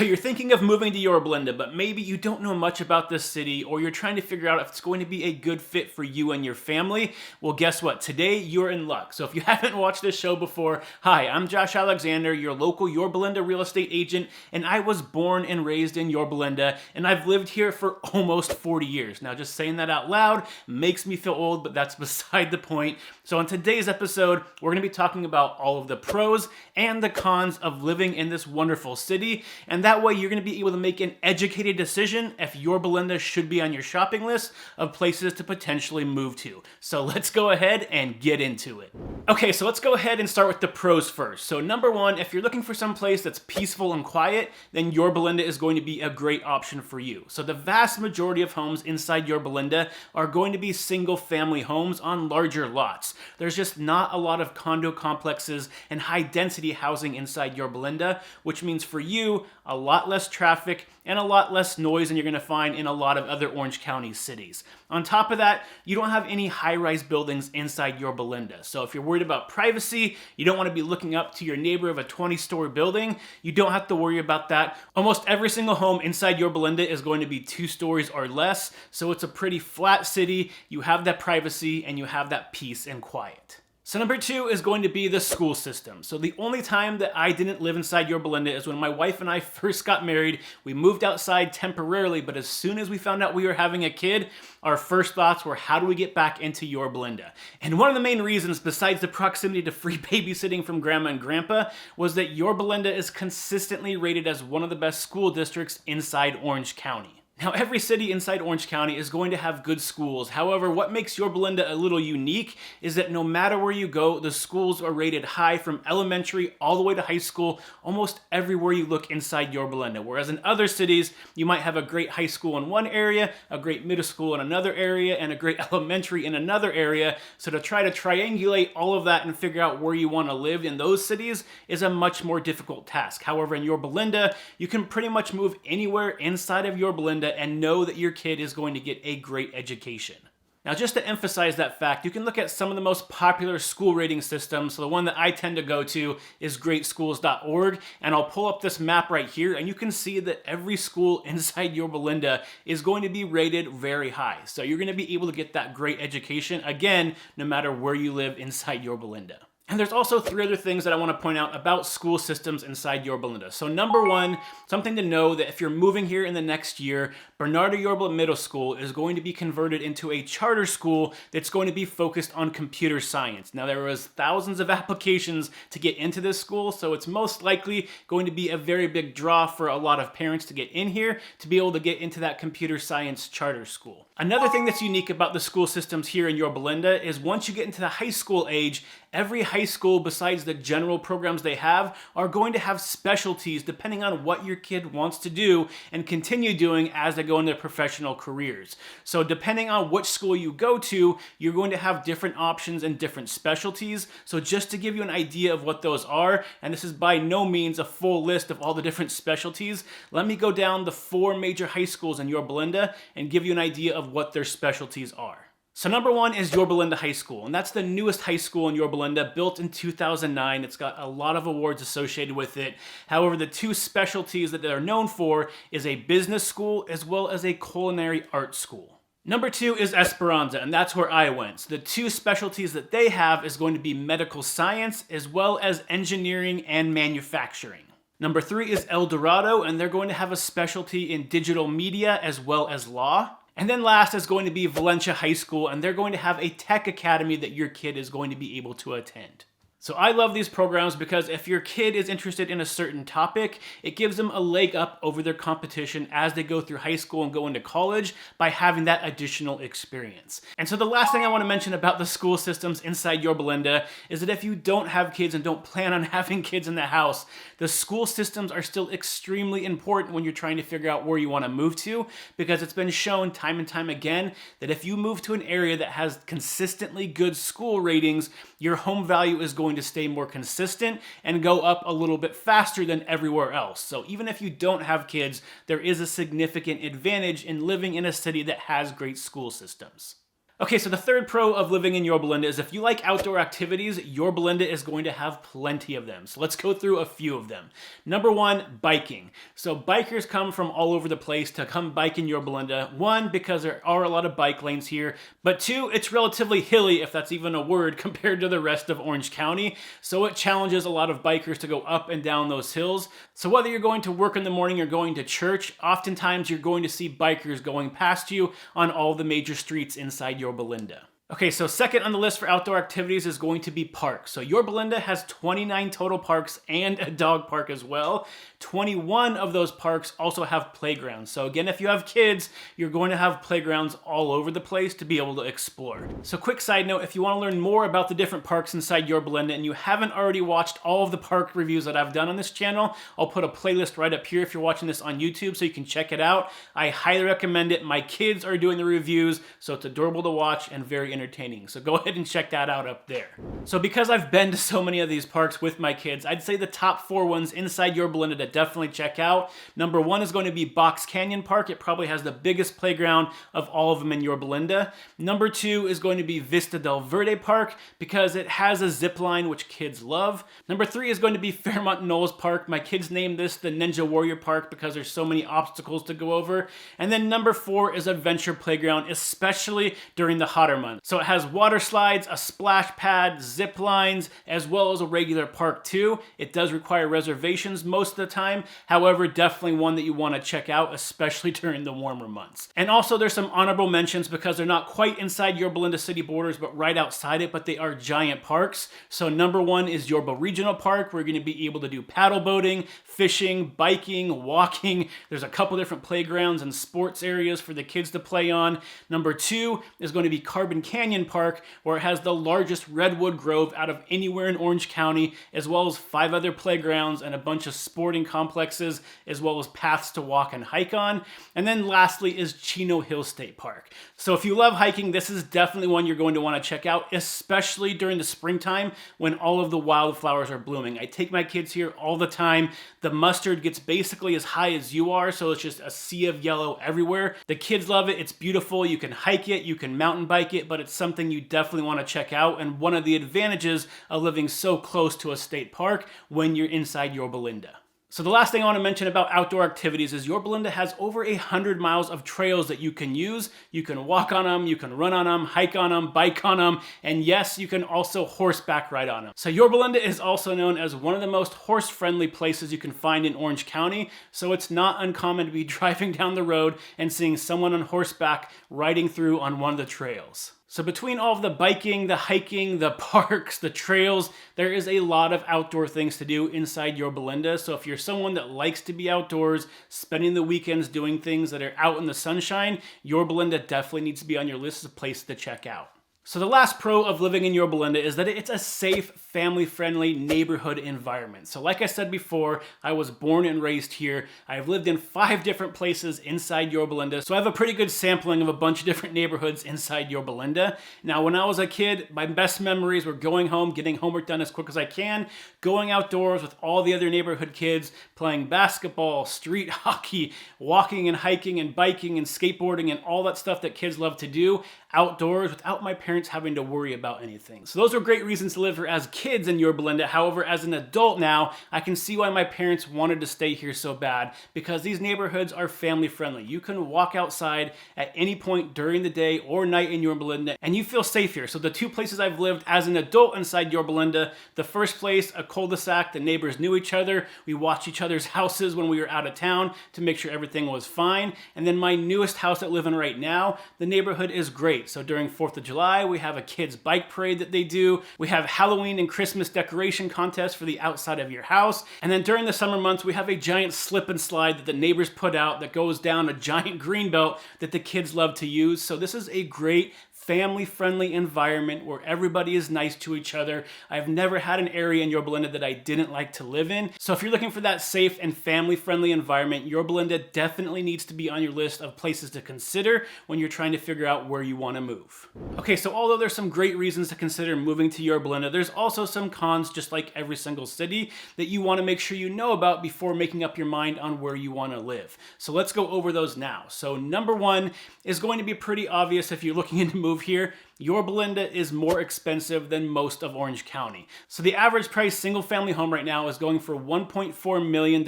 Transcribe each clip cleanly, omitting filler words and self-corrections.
So you're thinking of moving to Yorba Linda, but maybe you don't know much about this city, or you're trying to figure out if it's going to be a good fit for you and your family. Well, guess what? Today you're in luck. So if you haven't watched this show before, hi, I'm Josh Alexander, your local Yorba Linda real estate agent, and I was born and raised in Yorba Linda, and I've lived here for almost 40 years. Now, just saying that out loud makes me feel old, but that's beside the point. So in today's episode, we're going to be talking about all of the pros and the cons of living in this wonderful city. And that way you're going to be able to make an educated decision if Yorba Linda should be on your shopping list of places to potentially move to. So let's go ahead and get into it. Okay, so let's go ahead and start with the pros first. So number one, if you're looking for some place that's peaceful and quiet, then Yorba Linda is going to be a great option for you. So the vast majority of homes inside Yorba Linda are going to be single family homes on larger lots. There's just not a lot of condo complexes and high density housing inside Yorba Linda, which means for you, a lot less traffic and a lot less noise than you're going to find in a lot of other Orange County cities. On top of that, you don't have any high-rise buildings inside Yorba Linda. So if you're worried about privacy, you don't want to be looking up to your neighbor of a 20-story building, you don't have to worry about that. Almost every single home inside Yorba Linda is going to be 2 stories or less, so it's a pretty flat city. You have that privacy and you have that peace and quiet. So number 2 is going to be the school system. So the only time that I didn't live inside Yorba Linda is when my wife and I first got married. We moved outside temporarily, but as soon as we found out we were having a kid, our first thoughts were, how do we get back into Yorba Linda? And one of the main reasons, besides the proximity to free babysitting from grandma and grandpa, was that Yorba Linda is consistently rated as one of the best school districts inside Orange County. Now, every city inside Orange County is going to have good schools. However, what makes Yorba Linda a little unique is that no matter where you go, the schools are rated high from elementary all the way to high school, almost everywhere you look inside Yorba Linda. Whereas in other cities, you might have a great high school in one area, a great middle school in another area, and a great elementary in another area. So to try to triangulate all of that and figure out where you want to live in those cities is a much more difficult task. However, in Yorba Linda, you can pretty much move anywhere inside of Yorba Linda and know that your kid is going to get a great education. Now, just to emphasize that fact, you can look at some of the most popular school rating systems. So the one that I tend to go to is greatschools.org, and I'll pull up this map right here, and you can see that every school inside Yorba Linda is going to be rated very high. So you're going to be able to get that great education, again, no matter where you live inside Yorba Linda. And there's also 3 other things that I want to point out about school systems inside Yorba Linda. So number 1, something to know that if you're moving here in the next year, Bernardo Yorba Middle School is going to be converted into a charter school that's going to be focused on computer science. Now, there was thousands of applications to get into this school, so it's most likely going to be a very big draw for a lot of parents to get in here to be able to get into that computer science charter school. Another thing that's unique about the school systems here in Yorba Linda is once you get into the high school age, every high school, besides the general programs they have, are going to have specialties depending on what your kid wants to do and continue doing as they go into professional careers. So depending on which school you go to, you're going to have different options and different specialties. So just to give you an idea of what those are, and this is by no means a full list of all the different specialties, let me go down the 4 major high schools in Yorba Linda and give you an idea of what their specialties are. So number 1 is Yorba Linda High School, and that's the newest high school in Yorba Linda, built in 2009. It's got a lot of awards associated with it. However, the 2 specialties that they're known for is a business school as well as a culinary arts school. Number 2 is Esperanza, and that's where I went. So the 2 specialties that they have is going to be medical science as well as engineering and manufacturing. Number 3 is El Dorado, and they're going to have a specialty in digital media as well as law. And then last is going to be Valencia High School, and they're going to have a tech academy that your kid is going to be able to attend. So I love these programs because if your kid is interested in a certain topic, it gives them a leg up over their competition as they go through high school and go into college by having that additional experience. And so the last thing I want to mention about the school systems inside Yorba Linda is that if you don't have kids and don't plan on having kids in the house, the school systems are still extremely important when you're trying to figure out where you want to move to, because it's been shown time and time again that if you move to an area that has consistently good school ratings, your home value is going to stay more consistent and go up a little bit faster than everywhere else. So even if you don't have kids, there is a significant advantage in living in a city that has great school systems. Okay, so the third pro of living in Yorba Linda is if you like outdoor activities, Yorba Linda is going to have plenty of them. So let's go through a few of them. Number one, biking. So bikers come from all over the place to come bike in Yorba Linda. One, because there are a lot of bike lanes here, but two, it's relatively hilly, if that's even a word, compared to the rest of Orange County. So it challenges a lot of bikers to go up and down those hills. So whether you're going to work in the morning or going to church, oftentimes you're going to see bikers going past you on all the major streets inside Yorba Linda. Okay, so second on the list for outdoor activities is going to be parks. So Yorba Linda has 29 total parks and a dog park as well. 21 of those parks also have playgrounds. So again, if you have kids, you're going to have playgrounds all over the place to be able to explore. So quick side note, if you want to learn more about the different parks inside Yorba Linda and you haven't already watched all of the park reviews that I've done on this channel, I'll put a playlist right up here if you're watching this on YouTube so you can check it out. I highly recommend it. My kids are doing the reviews, so it's adorable to watch and very entertaining. So go ahead and check that out up there. So because I've been to so many of these parks with my kids, I'd say the top 4 ones inside Yorba Linda to definitely check out. Number 1 is going to be Box Canyon Park. It probably has the biggest playground of all of them in Yorba Linda. Number 2 is going to be Vista del Verde Park because it has a zip line which kids love. Number 3 is going to be Fairmont Knolls Park. My kids named this the Ninja Warrior Park because there's so many obstacles to go over. And then number 4 is Adventure Playground, especially during the hotter months. So it has water slides, a splash pad, zip lines, as well as a regular park too. It does require reservations most of the time. However, definitely one that you want to check out, especially during the warmer months. And also there's some honorable mentions because they're not quite inside Yorba Linda city borders, but right outside it, but they are giant parks. So number 1 is Yorba Regional Park. We're going to be able to do paddle boating, fishing, biking, walking. There's a couple different playgrounds and sports areas for the kids to play on. Number 2 is going to be Carbon Canyon Park, where it has the largest redwood grove out of anywhere in Orange County, as well as 5 other playgrounds and a bunch of sporting complexes, as well as paths to walk and hike on. And then lastly is Chino Hill State Park. So if you love hiking, this is definitely one you're going to want to check out, especially during the springtime when all of the wildflowers are blooming. I take my kids here all the time. The mustard gets basically as high as you are, so it's just a sea of yellow everywhere. The kids love it. It's beautiful. You can hike it, you can mountain bike it, but it's something you definitely want to check out, and one of the advantages of living so close to a state park when you're inside Yorba Linda. So the last thing I want to mention about outdoor activities is Yorba Linda has over 100 miles of trails that you can use. You can walk on them, you can run on them, hike on them, bike on them, and yes, you can also horseback ride on them. So Yorba Linda is also known as one of the most horse-friendly places you can find in Orange County, so it's not uncommon to be driving down the road and seeing someone on horseback riding through on one of the trails. So between all of the biking, the hiking, the parks, the trails, there is a lot of outdoor things to do inside Yorba Linda. So if you're someone that likes to be outdoors, spending the weekends doing things that are out in the sunshine, Yorba Linda definitely needs to be on your list of places to check out. So the last pro of living in Yorba Linda is that it's a safe, family-friendly neighborhood environment. So like I said before, I was born and raised here. I've lived in 5 different places inside Yorba Linda, so I have a pretty good sampling of a bunch of different neighborhoods inside Yorba Linda. Now, when I was a kid, my best memories were going home, getting homework done as quick as I can, going outdoors with all the other neighborhood kids, playing basketball, street hockey, walking and hiking and biking and skateboarding and all that stuff that kids love to do outdoors without my parents having to worry about anything. So those were great reasons to live here as kids in Yorba Linda. However, as an adult now, I can see why my parents wanted to stay here so bad, because these neighborhoods are family friendly. You can walk outside at any point during the day or night in Yorba Linda and you feel safe here. So the 2 places I've lived as an adult inside Yorba Linda, the first place, a cul-de-sac, the neighbors knew each other. We watched each other's houses when we were out of town to make sure everything was fine. And then my newest house that I live in right now, the neighborhood is great. So during 4th of July, we have a kids bike parade that they do. We have Halloween and Christmas decoration contests for the outside of your house. And then during the summer months, we have a giant slip and slide that the neighbors put out that goes down a giant green belt that the kids love to use. So this is a great family-friendly environment where everybody is nice to each other. I've never had an area in Yorba Linda that I didn't like to live in. So if you're looking for that safe and family-friendly environment, Yorba Linda definitely needs to be on your list of places to consider when you're trying to figure out where you want to move. Okay, so although there's some great reasons to consider moving to Yorba Linda, there's also some cons, just like every single city, that you want to make sure you know about before making up your mind on where you want to live. So let's go over those now. So number 1 is going to be pretty obvious if you're looking to move move here, Yorba Linda is more expensive than most of Orange County. So the average price single family home right now is going for $1.4 million.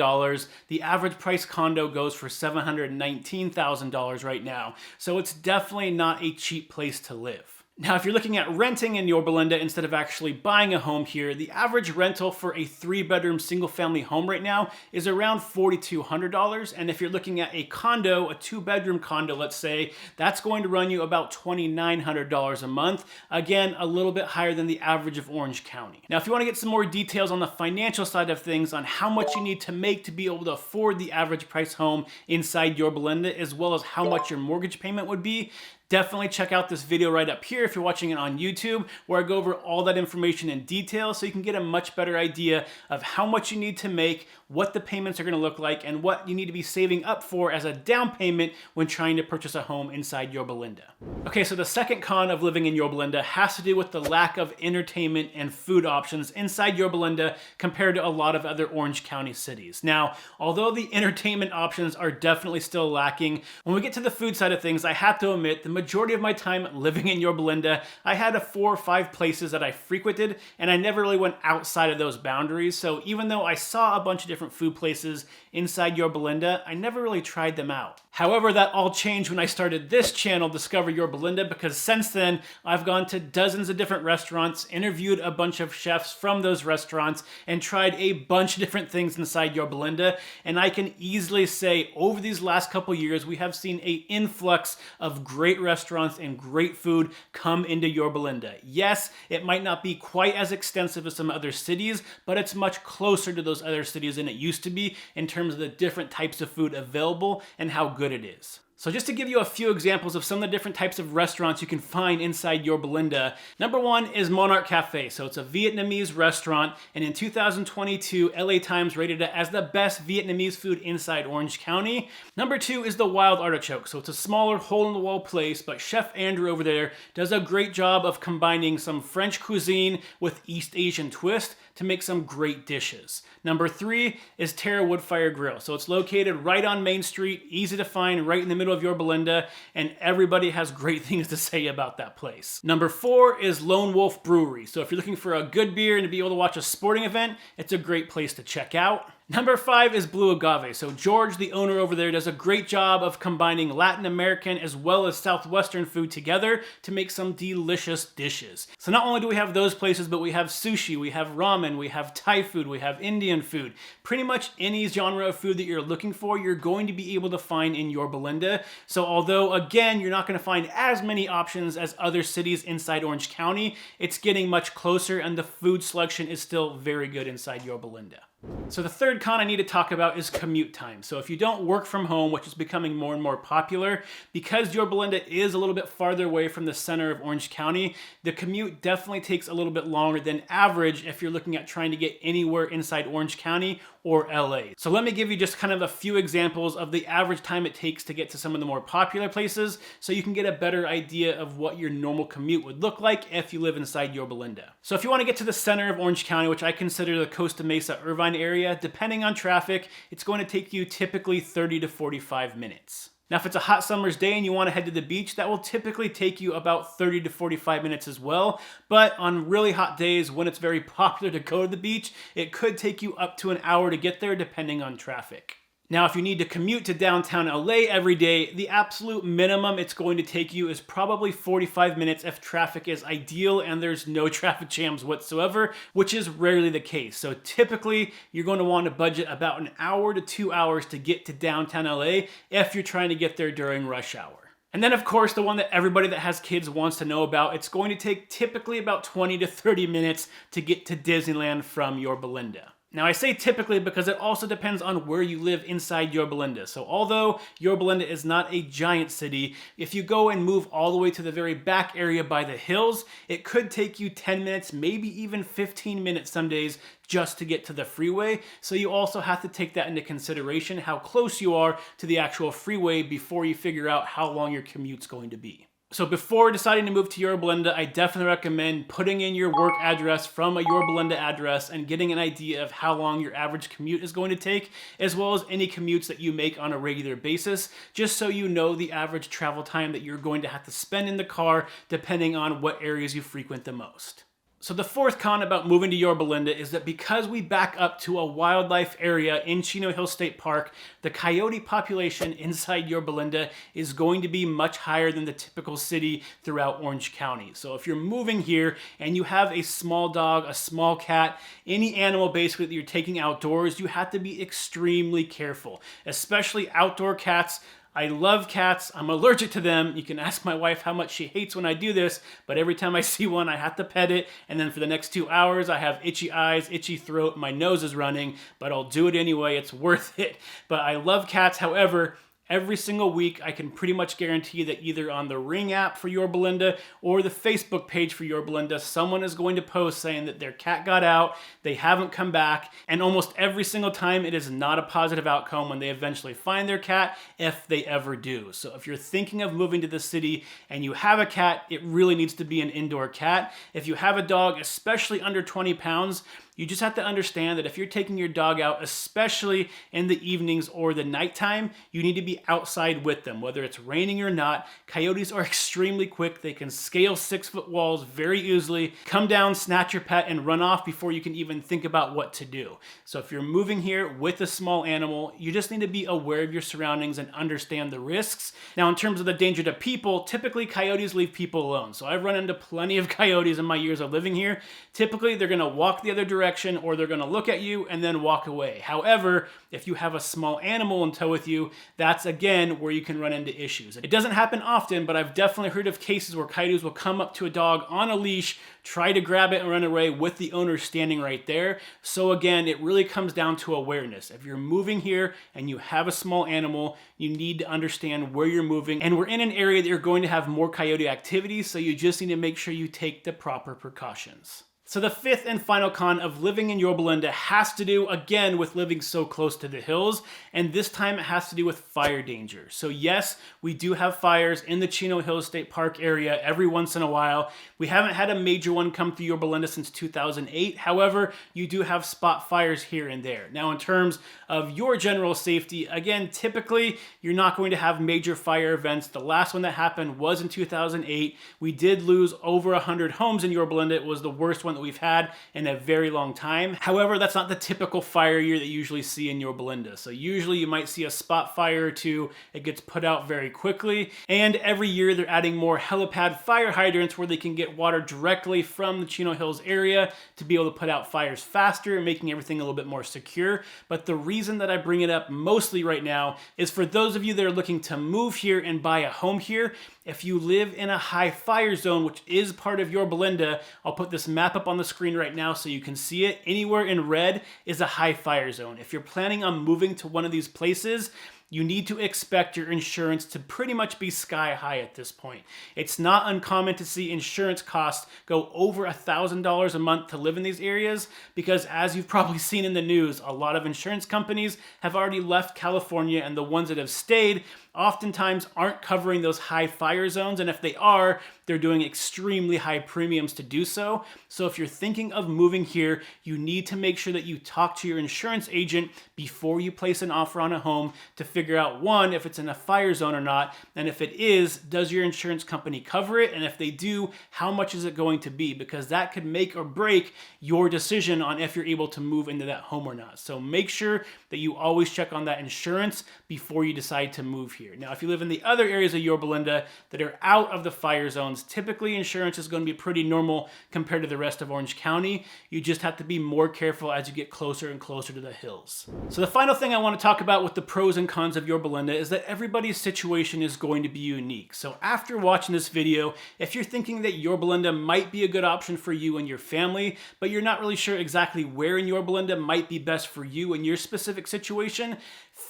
The average price condo goes for $719,000 right now. So it's definitely not a cheap place to live. Now, if you're looking at renting in Yorba Linda instead of actually buying a home here, the average rental for a 3-bedroom single-family home right now is around $4,200. And if you're looking at a condo, a 2-bedroom condo, let's say, that's going to run you about $2,900 a month. Again, a little bit higher than the average of Orange County. Now, if you want to get some more details on the financial side of things, on how much you need to make to be able to afford the average price home inside Yorba Linda, as well as how much your mortgage payment would be, definitely check out this video right up here if you're watching it on YouTube, where I go over all that information in detail so you can get a much better idea of how much you need to make, what the payments are going to look like, and what you need to be saving up for as a down payment when trying to purchase a home inside Yorba Linda. Okay, so the second con of living in Yorba Linda has to do with the lack of entertainment and food options inside Yorba Linda compared to a lot of other Orange County cities. Now, although the entertainment options are definitely still lacking, when we get to the food side of things, I have to admit the majority of my time living in Yorba Linda, I had 4 or 5 places that I frequented, and I never really went outside of those boundaries. So even though I saw a bunch of different food places inside Yorba Linda, I never really tried them out. However, that all changed when I started this channel, Discover Yorba Linda, because since then, I've gone to dozens of different restaurants, interviewed a bunch of chefs from those restaurants, and tried a bunch of different things inside Yorba Linda. And I can easily say over these last couple years, we have seen an influx of great restaurants and great food come into Yorba Linda. Yes, it might not be quite as extensive as some other cities, but it's much closer to those other cities than it used to be in terms of the different types of food available and how good it is. So just to give you a few examples of some of the different types of restaurants you can find inside Yorba Linda, number 1 is Monarch Cafe. So it's a Vietnamese restaurant, and in 2022, LA Times rated it as the best Vietnamese food inside Orange County. Number 2 is the Wild Artichoke. So it's a smaller hole-in-the-wall place, but Chef Andrew over there does a great job of combining some French cuisine with East Asian twist to make some great dishes. Number 3 is Terra Woodfire Grill. So it's located right on Main Street, easy to find, right in the middle of Yorba Linda, and everybody has great things to say about that place. Number 4 is Lone Wolf Brewery. So if you're looking for a good beer and to be able to watch a sporting event, it's a great place to check out. Number 5 is Blue Agave. So George, the owner over there, does a great job of combining Latin American as well as Southwestern food together to make some delicious dishes. So not only do we have those places, but we have sushi, we have ramen, we have Thai food, we have Indian food. Pretty much any genre of food that you're looking for, you're going to be able to find in Yorba Linda. So although, again, you're not going to find as many options as other cities inside Orange County, it's getting much closer, and the food selection is still very good inside Yorba Linda. So the third con I need to talk about is commute time. So if you don't work from home, which is becoming more and more popular, because Yorba Linda is a little bit farther away from the center of Orange County, the commute definitely takes a little bit longer than average if you're looking at trying to get anywhere inside Orange County or LA. So let me give you just kind of a few examples of the average time it takes to get to some of the more popular places so you can get a better idea of what your normal commute would look like if you live inside Yorba Linda. So if you want to get to the center of Orange County, which I consider the Costa Mesa Irvine area, depending on traffic, it's going to take you typically 30 to 45 minutes. Now, if it's a hot summer's day and you want to head to the beach, that will typically take you about 30 to 45 minutes as well. But on really hot days, when it's very popular to go to the beach, it could take you up to an hour to get there, depending on traffic. Now, if you need to commute to downtown LA every day, the absolute minimum it's going to take you is probably 45 minutes if traffic is ideal and there's no traffic jams whatsoever, which is rarely the case. So typically, you're going to want to budget about an hour to 2 hours to get to downtown LA if you're trying to get there during rush hour. And then, of course, the one that everybody that has kids wants to know about, it's going to take typically about 20 to 30 minutes to get to Disneyland from Yorba Linda. Now, I say typically because it also depends on where you live inside Yorba Linda. So although Yorba Linda is not a giant city, if you go and move all the way to the very back area by the hills, it could take you 10 minutes, maybe even 15 minutes some days just to get to the freeway. So you also have to take that into consideration, how close you are to the actual freeway before you figure out how long your commute's going to be. So before deciding to move to Yorba Linda, I definitely recommend putting in your work address from a Yorba Linda address and getting an idea of how long your average commute is going to take, as well as any commutes that you make on a regular basis, just so you know the average travel time that you're going to have to spend in the car depending on what areas you frequent the most. So the fourth con about moving to Yorba Linda is that because we back up to a wildlife area in Chino Hills State Park, the coyote population inside Yorba Linda is going to be much higher than the typical city throughout Orange County. So if you're moving here and you have a small dog, a small cat, any animal basically that you're taking outdoors, you have to be extremely careful, especially outdoor cats. I love cats. I'm allergic to them. You can ask my wife how much she hates when I do this, but every time I see one, I have to pet it. And then for the next 2 hours, I have itchy eyes, itchy throat, my nose is running, but I'll do it anyway. It's worth it. But I love cats. However, every single week, I can pretty much guarantee that either on the Ring app for Yorba Linda or the Facebook page for Yorba Linda, someone is going to post saying that their cat got out, they haven't come back, and almost every single time it is not a positive outcome when they eventually find their cat, if they ever do. So if you're thinking of moving to the city and you have a cat, it really needs to be an indoor cat. If you have a dog, especially under 20 pounds, you just have to understand that if you're taking your dog out, especially in the evenings or the nighttime, you need to be outside with them, whether it's raining or not. Coyotes are extremely quick. They can scale 6-foot walls very easily, come down, snatch your pet, and run off before you can even think about what to do. So if you're moving here with a small animal, you just need to be aware of your surroundings and understand the risks. Now, in terms of the danger to people, typically coyotes leave people alone. So I've run into plenty of coyotes in my years of living here. Typically, they're gonna walk the other direction, or they're going to look at you and then walk away. However, if you have a small animal in tow with you, that's again where you can run into issues. It doesn't happen often, but I've definitely heard of cases where coyotes will come up to a dog on a leash, try to grab it and run away with the owner standing right there. So again, it really comes down to awareness. If you're moving here and you have a small animal, you need to understand where you're moving. And we're in an area that you're going to have more coyote activity, so you just need to make sure you take the proper precautions. So the fifth and final con of living in Yorba Linda has to do, again, with living so close to the hills, and this time it has to do with fire danger. So yes, we do have fires in the Chino Hills State Park area every once in a while. We haven't had a major one come through Yorba Linda since 2008. However, you do have spot fires here and there. Now, in terms of your general safety, again, typically you're not going to have major fire events. The last one that happened was in 2008. We did lose over 100 homes in Yorba Linda. It was the worst one that we've had in a very long time. However, that's not the typical fire year that you usually see in Yorba Linda. So usually you might see a spot fire or two. It gets put out very quickly. And every year they're adding more helipad fire hydrants where they can get water directly from the Chino Hills area to be able to put out fires faster, making everything a little bit more secure. But the reason that I bring it up mostly right now is for those of you that are looking to move here and buy a home here. If you live in a high fire zone, which is part of Yorba Linda, I'll put this map up on the screen right now so you can see it. Anywhere in red is a high fire zone. If you're planning on moving to one of these places, you need to expect your insurance to pretty much be sky high at this point. It's not uncommon to see insurance costs go over $1,000 a month to live in these areas because, as you've probably seen in the news, a lot of insurance companies have already left California, and the ones that have stayed oftentimes aren't covering those high fire zones, and if they are, they're doing extremely high premiums to do so. So if you're thinking of moving here, you need to make sure that you talk to your insurance agent before you place an offer on a home to figure out, one, if it's in a fire zone or not, and if it is, does your insurance company cover it? And if they do, how much is it going to be? Because that could make or break your decision on if you're able to move into that home or not. So make sure that you always check on that insurance before you decide to move here. Now, if you live in the other areas of Yorba Linda that are out of the fire zones, typically insurance is going to be pretty normal compared to the rest of Orange County. You just have to be more careful as you get closer and closer to the hills. So the final thing I want to talk about with the pros and cons of Yorba Linda is that everybody's situation is going to be unique. So after watching this video, if you're thinking that Yorba Linda might be a good option for you and your family, but you're not really sure exactly where in Yorba Linda might be best for you and your specific situation,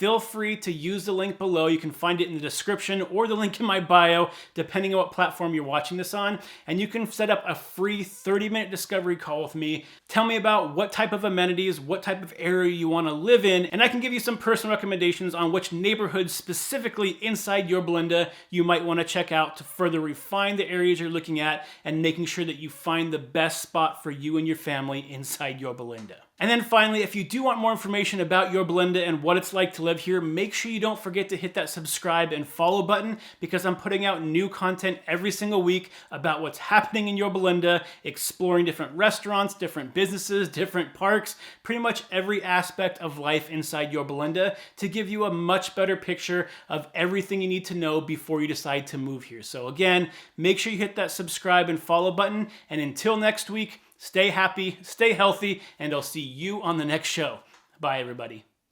feel free to use the link below. You can find it in the description or the link in my bio, depending on what platform you're watching this on. And you can set up a free 30-minute discovery call with me. Tell me about what type of amenities, what type of area you want to live in, and I can give you some personal recommendations on which neighborhoods specifically inside Yorba Linda you might want to check out to further refine the areas you're looking at and making sure that you find the best spot for you and your family inside Yorba Linda. And then finally, if you do want more information about Yorba Linda and what it's like to live here, make sure you don't forget to hit that subscribe and follow button, because I'm putting out new content every single week about what's happening in Yorba Linda, exploring different restaurants, different businesses, different parks, pretty much every aspect of life inside Yorba Linda to give you a much better picture of everything you need to know before you decide to move here. So again, make sure you hit that subscribe and follow button, and until next week, stay happy, stay healthy, and I'll see you on the next show. Bye, everybody.